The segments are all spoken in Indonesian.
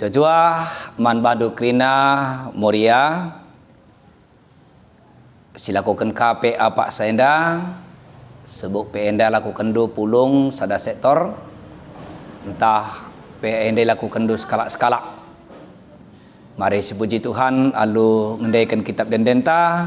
Tujuah man badu krina Moria silakukan KP apa saenda sebut PND lakukan do pulung sada sektor entah PND lakukan do skala-skala. Mari sepuji Tuhan alu ngendaikan kitab dendenta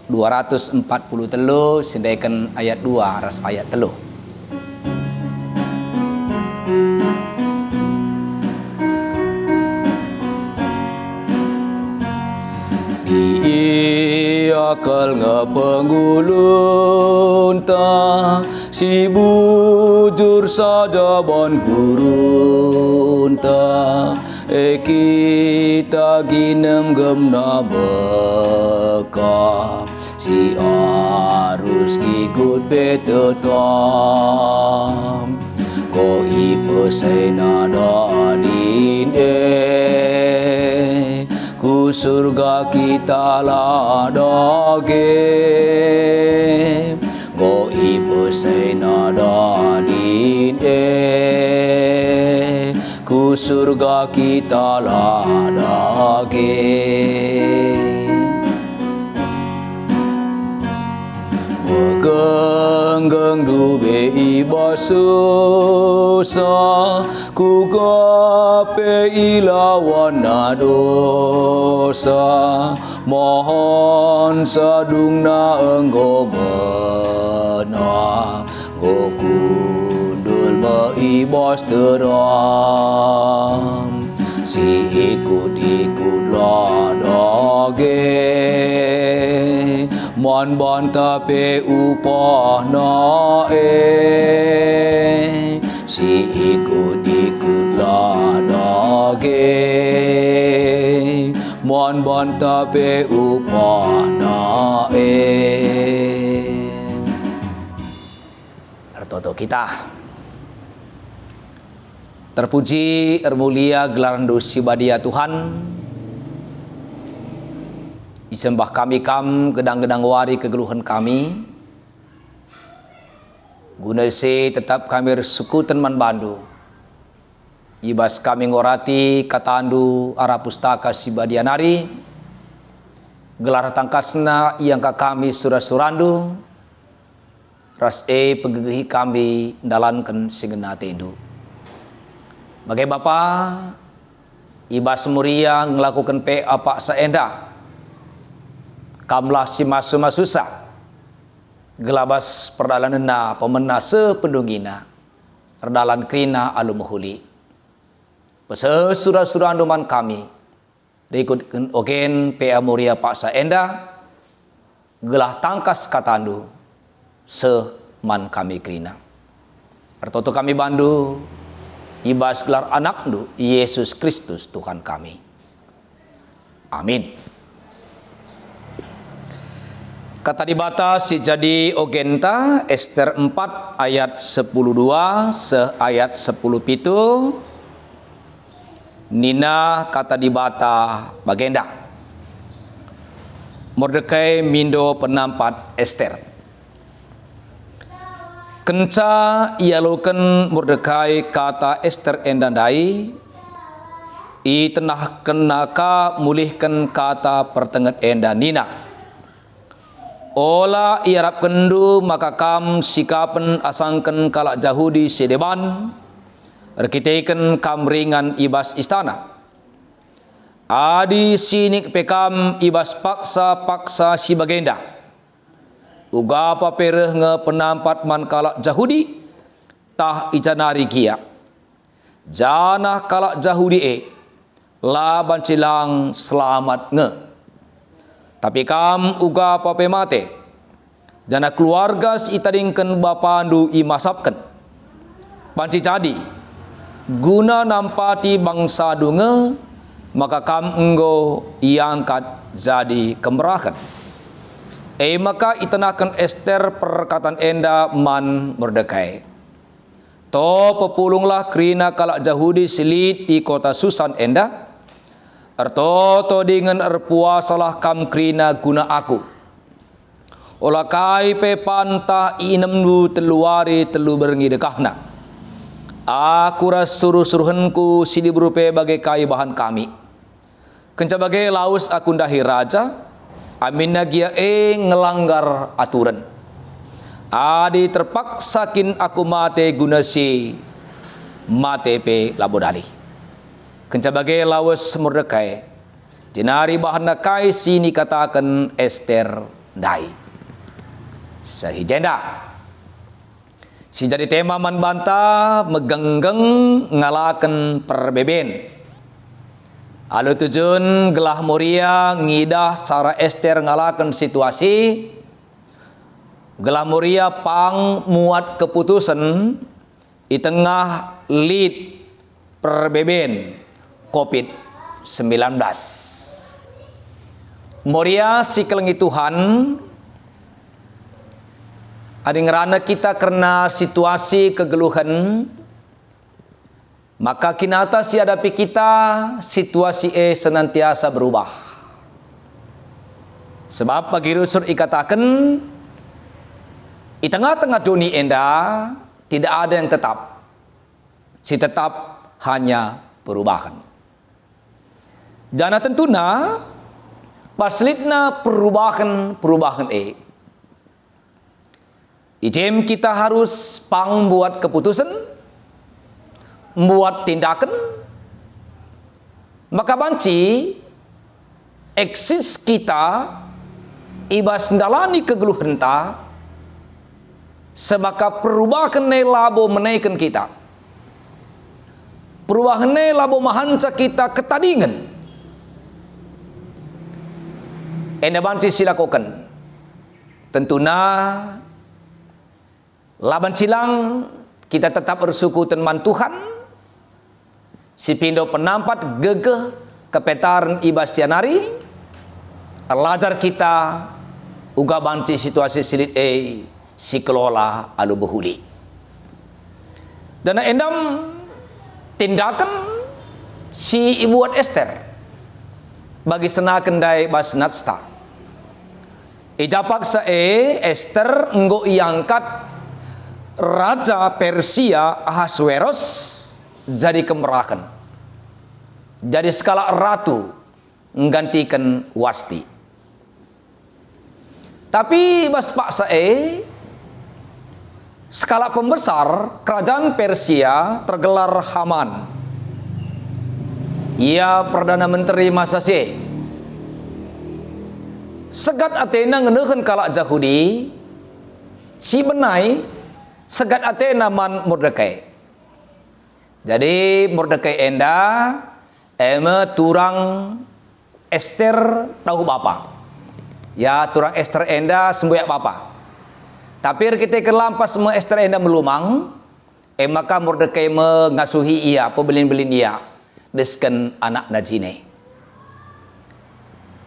240 telu sindaikan ayat 2 ras ayat telu. Akal ngapanggulun ta si bujur sada bon gurun ta kita ginem gemna beka si arus ikut betetam ko ipesai nada din ku surga kita ladage go ipesai nada din ku surga kita ladage genggeng dube ibasusa ku gape ilawan dosa mohon sadungna enggo mena go kundul maibas terang si ikut ladage mon bon tape upah nae si ikut ladage mon bon tape upah nae. Tertutup kita terpuji ermulia gelaran dosi badia Tuhan disembah kami gedang-gedang wari kegeluhan kami guna se tetap kami resekutan man bandu ibas kami ngorati katandu arah pustaka si badianari gelar tangkasna yang kami surah-surandu ras pegegehi kami dalankan singena tendu bagai Bapa ibas muria ngelakukan apa saenda kamlah si masu-masusa gelabas perdalanena pemena sependungina perdalan krina alumuhuli pese surah-surah anduman kami diikut ogen PA muria pak saenda gelah tangkas katandu seman kami krina pertoto kami bandu ibas gelar anakdu Yesus Kristus Tuhan kami. Amin. Kata dibata si jadi ogenta Ester 4 ayat 10:2 se ayat 10:7 Nina kata dibata bagenda Mordekai mindo penampat Ester kenca ialukan Mordekai kata Ester endandai i tenah kenaka mulihkan kata pertengat enda Nina ola iarap kendu maka kam sikapen asangken kalak Jahudi sedeban rekiteken kam ringan ibas istana adi sinik pekam ibas paksa si bagenda uga papereh nge penampat man kalak Jahudi tah ijanari kia janah kalak Jahudi laban cilang selamat nge tapi kam uga pape mate jana keluarga si itadingken bapandu imasapken panci cadi guna nampati bangsa dunge maka kam enggo iangkat jadi kemerakan maka itenakan Ester perkataan enda man Mordekai to pepulunglah krina kalak Jahudi silit di kota Susan enda ertoto dengan erpuasalah kam krina guna aku olah kai pe pantah inem du teluari telu berengi dekahna Aku suruh-suruhanku sidi berupa bagai kai bahan kami. Kenca bagai laus aku ndahi raja. Amin nagia ngelanggar aturan. Adi terpaksakin aku mate guna si mate pe labodali. Kenca bagai laus Mordekai. Jenari bahan nakai sini katakan Ester dai. Sahijenda. Si jadi tema man bantah megenggeng ngalaken perbeben. Alu tujun gelah muria ngidah cara Ester ngalaken situasi. Gelah muria pang muat keputusan di tengah lead perbeben COVID-19. Muria si kelengi Tuhan adi ngerana kita karena situasi kegeluhan, maka kinata si hadapi kita situasi senantiasa berubah. Sebab bagi rusur ikatakan di tengah-tengah dunia enda tidak ada yang tetap. Si tetap hanya perubahan. Dan tentunya paslitna perubahan Ijem kita harus pang buat keputusan, buat tindakan, maka banci eksis kita ibas ndalani kegeluhan ta sebaka perubahan labo menaikkan kita. Perubahan labo mahanca kita ketadingan. Enda banci silakukan. Tentunya laban silang kita tetap bersyukur teman Tuhan. Si pindo penampat gegeh kepetaran ibastianari. Alajar kita uga banci situasi silit si kelola alu behuli. Dan endam tindakan si ibuat Ester bagi sena kendai basnatsta. Ijapak Ester enggo iangkat Raja Persia Ahasweros jadi kemerakan. Jadi skala ratu menggantikan Wasti. Tapi mas Pak skala pembesar kerajaan Persia tergelar Haman. Ia Perdana Menteri masa segat Athena ngeneukeun kalak Yahudi si benai segat Athena man Mordekai. Jadi Mordekai enda turang Ester tahu bapa. Ya turang Ester enda sembuyak bapa. Tapi kita kelampas semua Ester enda melumang, maka Mordekai mengasuhi ia, pebelin-belin ia, desken anak najine.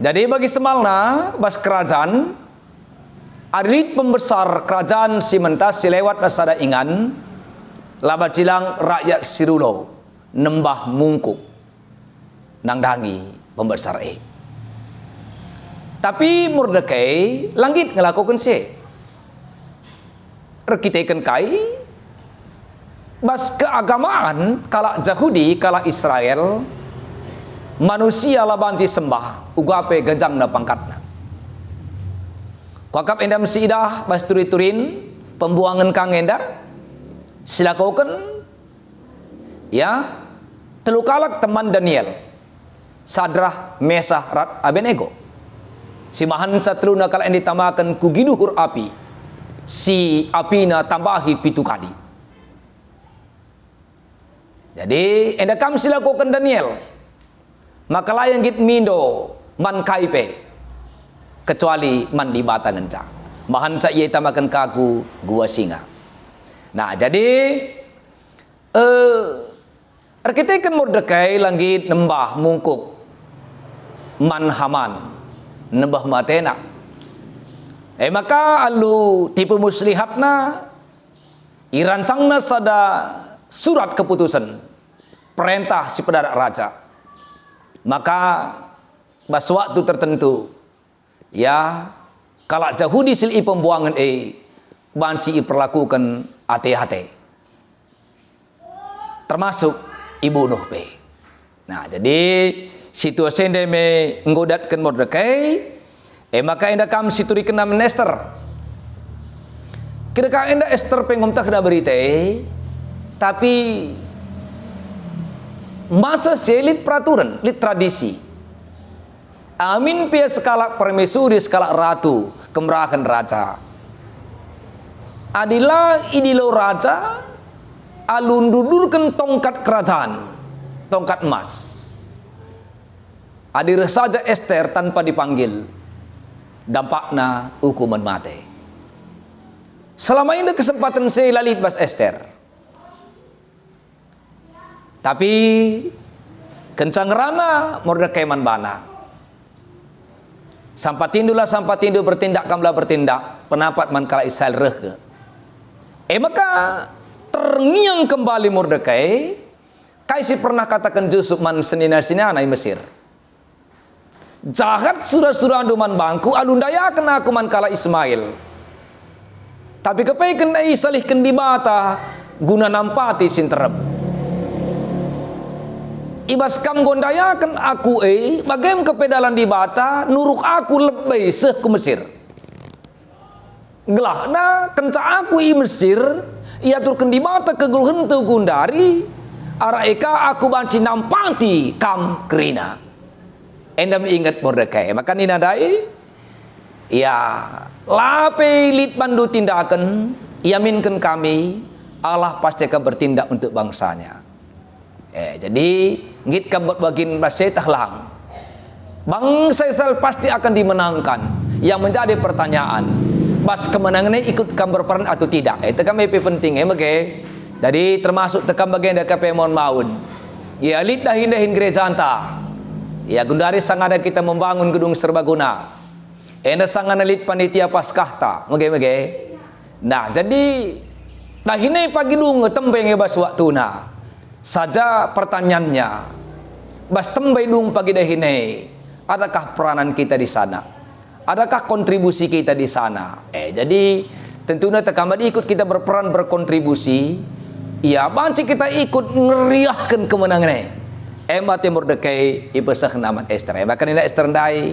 Jadi bagi semalna bas kerajaan arit pembesar kerajaan simentas silewat nasada ingan labat cilang rakyat sirulo nembah mungkuk nangdangi pembesar Tapi Mordekai langit ngelakukan rekitekan kai bas keagamaan kala Yahudi kala Israel manusia labanti sembah ugape gajang na pangkatna. Wakap endam siidah bas turi-turin pembuangan kang enda silakukan ya telukalak teman Daniel Sadrah Mesah Rat Abednego si mahan catruna kala yang ditamakan kugiduhur api si apina tambahi pitu kali. Jadi enda kam silakukan Daniel maka layang git mindo man kaipe kecuali man di batang ngencang mahan sa ia tamakan kaku gua singa. Nah jadi arkitekan Mordekai langgit nembah mungkuk man Haman nembah matena maka alu tipe muslihatna irancangna sada surat keputusan perintah si pedadak raja. Maka bas waktu tertentu ya kalak Yahudi sili pembuangan banci perlakukan hati-hati. termasuk ibu Nuh pe. Nah, jadi situasi ende me nggodatkan Mordekai, maka enda kam situri kena Esther. Kira-kira enda Esther pengumtah kena berita, tapi masa selit peraturan, lit tradisi. Amin pia skala permaisuri, skala ratu, kemerahan raja. Adilah idilo raja, alundudurkan tongkat kerajaan, tongkat emas. Hadir saja Esther tanpa dipanggil, dampaknya hukuman mati. Selama ini kesempatan saya lalit bas Esther, tapi kencang rana Mordekai manbana. Sampai tindu bertindak kamlah bertindak, pendapat man kala Israel reh. Maka terngiang kembali Mordekai, kaisi pernah katakan Yusuf man senina-sinana di Mesir. Jahat surah-surah anduman bangku, alundaya kena aku man kala Ismail. Tapi kepaikan ai salihkan di bata, guna nampati sinterep. Ibas kam gondayakan aku bagaim kepedalan di bata, nuruk aku lebih seh ke Mesir. Gelahna kenca aku i Mesir, ia turken di bata ke gulhentu gundari, ara eka aku banci nampati kam kerina. Endam ingat Mordekai, maka ninadai, ya lape lit pandu tindakan, yaminkan kami, Allah pasti akan bertindak untuk bangsanya. Jadi ngit kabut bagin basetah lang. Bangsa Israel pasti akan dimenangkan. Yang menjadi pertanyaan, bas kemenangannya ikut kam berperan atau tidak? Itu kami penting okay? Jadi termasuk tekam bagian DKP mohon maun. Ya lit dahin gereja anta. Ya gundari sangada kita membangun gedung serbaguna. Ena sangana lit panitia paskahta. Mege. Nah, jadi dahinai pagi dung tembeng bas waktuna. Saja pertanyaannya, bas tembay dung pagi dahinai, adakah peranan kita di sana? Adakah kontribusi kita di sana? Jadi tentunya tekamad ikut kita berperan berkontribusi. Ya, banci kita ikut ngeriahkan kemenangan. Mati Mordekai ipesah naman Esther. Bahkan ini Esther ndai,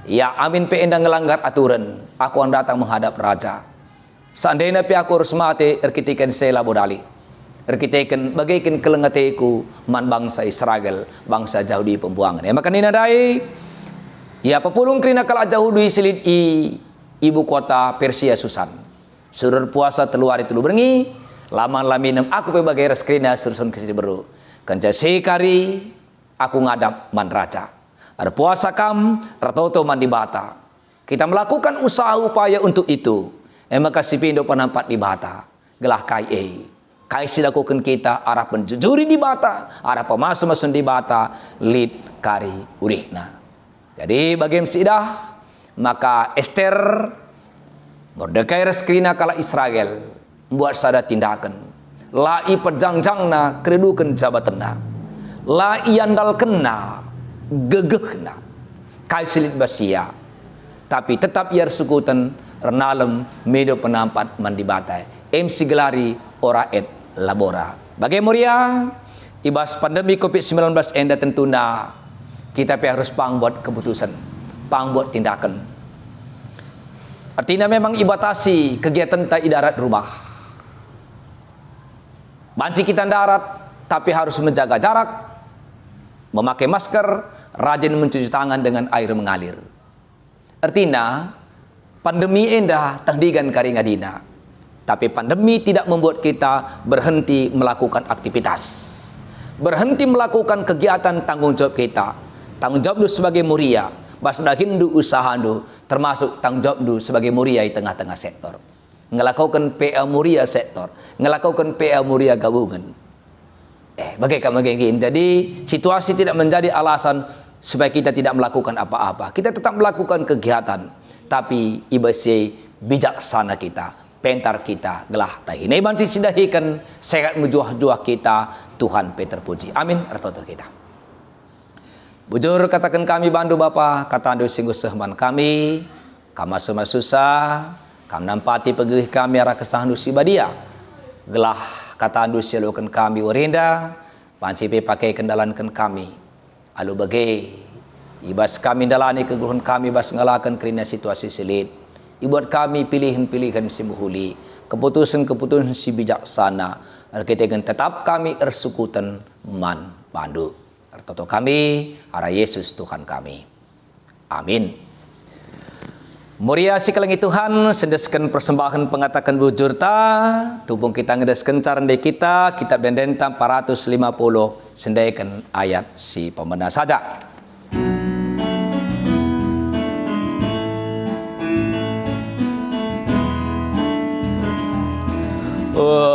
ya amin pe endang ngelanggar aturan. Aku akan datang menghadap raja. Seandainya pi aku harus mati, erkitikan sela bodali. Erkitikan bagaikan kelengateku man bangsa Israel, bangsa Yahudi pembuangan. Maka ninadai, ya pepulung kerina kala Yahudi silid ibu kota Persia Susan. Surur puasa teluari telu berengi, laman laminem aku pebagai reskrina sursun kesini beru. Kanca sekari aku ngadap man raja. Ada puasa kam, ratoto man di bata. Kita melakukan usaha upaya untuk itu. Maka si pindo penampat di bata. Gelah kai kai silakukan kita arah penjujuri di bata, arah pemasuk-masuk di bata, lid kari urihna. Jadi bagaimana sidah, maka Esther Mordekai reskrina kala Israel membuat sada tindakan. Lai perjangjangna keredukan jabatanna. Lai andal kena gegehna. Kai silit basia. Tapi tetap iar sukutan renalem medo penampat mandibata. MC gelari ora et labora. Bagaimana muria? Ibas pandemi COVID-19 enda tentuna kita harus pangbuat keputusan, pangbuat tindakan. Artinya memang ibatasi kegiatan tak idarat rumah. Banci kita darat, tapi harus menjaga jarak, memakai masker, rajin mencuci tangan dengan air mengalir. Artinya pandemi enda tahdigan karingadina. Tapi pandemi tidak membuat kita berhenti melakukan aktivitas. Berhenti melakukan kegiatan tanggung jawab kita. Tanggung jawab du sebagai muria. Basda hindu usaha du. Termasuk tanggung jawab du sebagai muria di tengah-tengah sektor. Ngelakukan PA muria sektor. Ngelakukan PA muria gabungan. Bagaimana. Jadi situasi tidak menjadi alasan supaya kita tidak melakukan apa-apa. Kita tetap melakukan kegiatan. Tapi ibasi bijaksana kita. Pentar kita gelah dahi. Ini banci sidahikan sehat mujuah-juah kita. Tuhan Peter puji. Amin. Artoto kita. Bujur katakan kami bandu Bapa. Kata andu singguh sehman kami. Kama semua susah. Kam nampati pegih kami arah kesahan dusi badia. Gelah kata andu sialukan kami warinda, banci pe pakai kendalankan kami. Alu bagai, ibas kami dalani kegeluhan kami bas ngalakan kerana situasi selit. Ibuat kami pilihan-pilihan si muhuli, keputusan-keputusan si bijaksana. Kita tetap kami ersukutan man bandu. Artoto kami, ara Yesus Tuhan kami. Amin. Muria si kalangi Tuhan, sendeskan persembahan pengatakan bujur ta, tubung kita ngedeskan carande kita, kitab Dendenta 450, sendaikan ayat si pemena saja.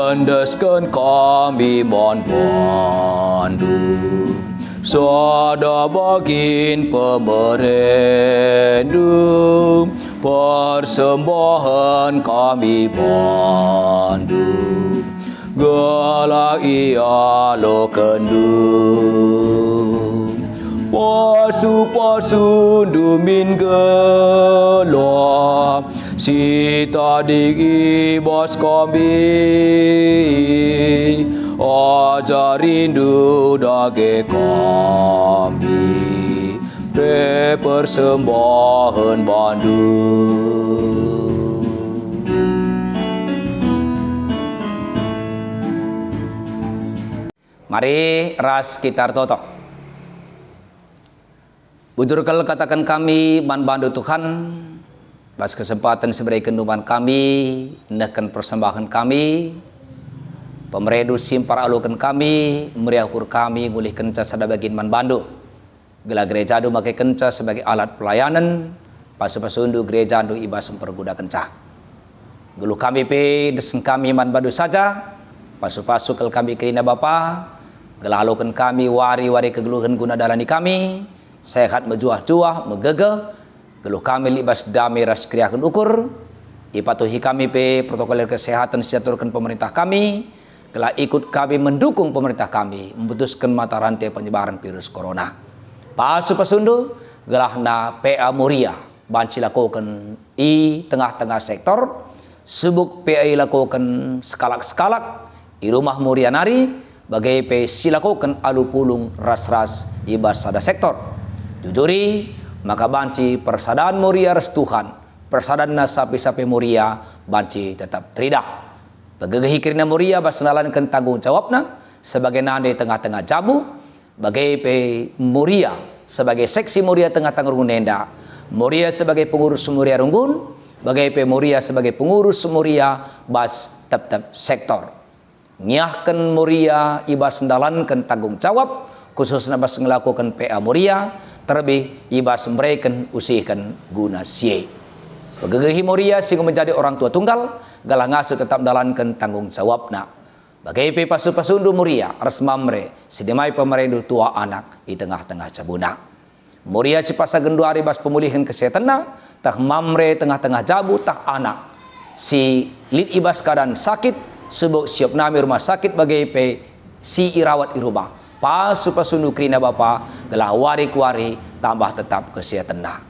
Endeskan kami mon pandu, sada bagin pemerendum, persembahan kami pandu, galak ia lo kendum, pasu-pasu dumin gelap, si tadi ibas kami, ajar rindu dage kami, persembahan bandu. Mari ras kita toto. Bujurkal katakan kami man bandu Tuhan, pas kesempatan sebagai kenduman kami, nekan persembahan kami, pemeredu simpar alukan kami, meriakur kami, ngulih kenca sada bagin man bandu. Gela gereja du makai kenca sebagai alat pelayanan, pasu-pasundu gereja du ibas memperguda kenca. Gelu kami pe desen kami man bandu saja, pasu-pasu kel kami kerina Bapa, gela alukan kami wari-wari kegeluhan guna dalani kami, sehat mejuah-juah, megegeh, geluh kami libas damai ras kriakan ukur, ipatuhi kami pe protokol kesehatan sejaturkan pemerintah kami, gelah ikut kami mendukung pemerintah kami, memutuskan mata rantai penyebaran virus corona. Pasu-pasundu, gelah na PA Muria, banci lakukan i tengah-tengah sektor, subuk PA lakukan sekalak-sekalak, i rumah Muria nari, bagai pe silakukan alu pulung ras-ras ibas sada sektor. Jujuri, maka banci persadaan Muria res Tuhan, persadaan na sapi-sapi Muria banci tetap teridah. Begegehi kirina Muria basnalankan tanggung jawabna sebagai nande tengah-tengah jabu, bagai pe Muria sebagai seksi Muria tengah-tengah Rungun Nenda, Muria sebagai pengurus Muria Runggun, bagai pe Muria sebagai pengurus Muria bas tetap sektor. Nyahkan Muria ibas sendalankan tanggung jawab khususnya bas ngelakukan PA Muria, terlebih ibas mereka usihkan guna sie. Begegehi Muria sehingga menjadi orang tua tunggal, galah ngasuh tetap dalankan tanggung jawabna. Bagai pe pasu-pasundu Muria, res mamre, sidemai pemerendu tua anak di tengah-tengah cabuna. Muria si pasa genduari bas pemulihan kesehatanna, tah mamre tengah-tengah jabu, tah anak. Si lid ibas keadaan sakit, subuk siap nami rumah sakit bagai pe si irawat di rumah. Pasu-pasundu krina Bapa, gelah wari-kuari tambah tetap kesehatanna.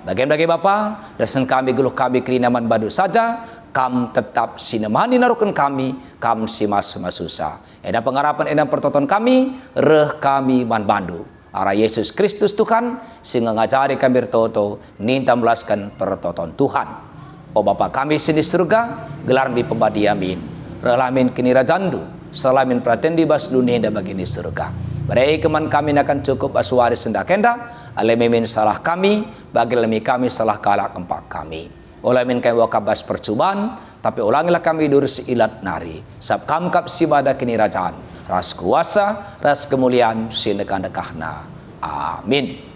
Bagaimana Bapa, desen kami geluh kami krina man badu saja, kam tetap sinemani narukan kami, kam simas susah. Eda pengharapan eda pertonton kami, reh kami man bandu. Ara Yesus Kristus Tuhan, sehingga ngajari kami bertoto, ninta melaskan pertonton Tuhan. O Bapa kami sini surga, gelar di pembadiamin. Relamin kini rajandu, salamin pratendi bas dunia dan bagini surga. Barai keman kami akan cukup aswari sendakenda, alemimin salah kami, bagi lemi kami salah kalah empat kami. Olamin kami wakabas percubaan, tapi ulangilah kami durus ilat nari. Sab kamkap sibada kini rajaan, ras kuasa, ras kemuliaan sinekan dekahna. Amin.